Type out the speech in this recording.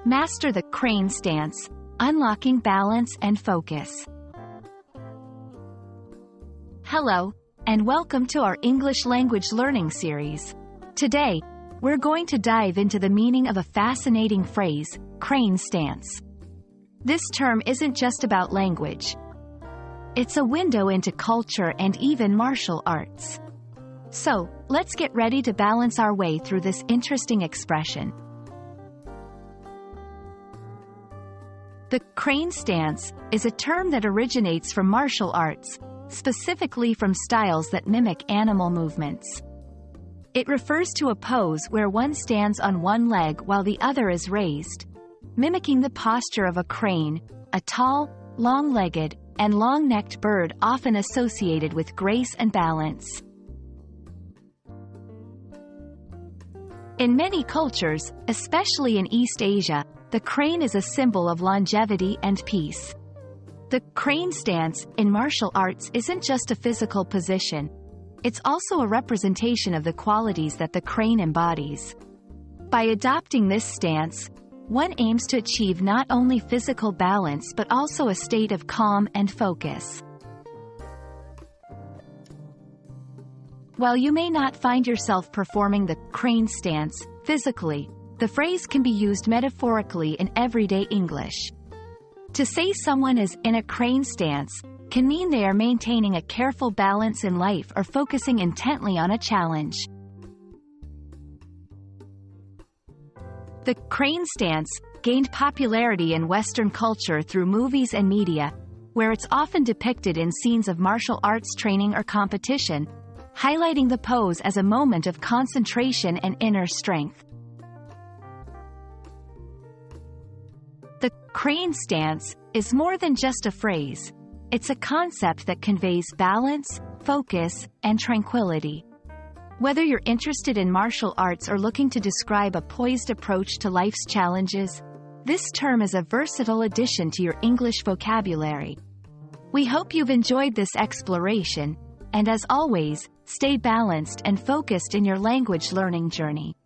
Master the crane stance, unlocking balance and focus. Hello, and welcome to our English language learning series. Today, we're going to dive into the meaning of a fascinating phrase, crane stance. This term isn't just about language. It's a window into culture and even martial arts. So, let's get ready to balance our way through this interesting expression. The crane stance is a term that originates from martial arts, specifically from styles that mimic animal movements. It refers to a pose where one stands on one leg while the other is raised, mimicking the posture of a crane, a tall, long-legged, and long-necked bird often associated with grace and balance. In many cultures, especially in East Asia, the crane is a symbol of longevity and peace. The crane stance in martial arts isn't just a physical position. It's also a representation of the qualities that the crane embodies. By adopting this stance, one aims to achieve not only physical balance but also a state of calm and focus. While you may not find yourself performing the crane stance physically, the phrase can be used metaphorically in everyday English. To say someone is in a crane stance can mean they are maintaining a careful balance in life or focusing intently on a challenge. The crane stance gained popularity in Western culture through movies and media, where it's often depicted in scenes of martial arts training or competition, highlighting the pose as a moment of concentration and inner strength. The crane stance is more than just a phrase. It's a concept that conveys balance, focus, and tranquility. Whether you're interested in martial arts or looking to describe a poised approach to life's challenges, this term is a versatile addition to your English vocabulary. We hope you've enjoyed this exploration, and as always, stay balanced and focused in your language learning journey.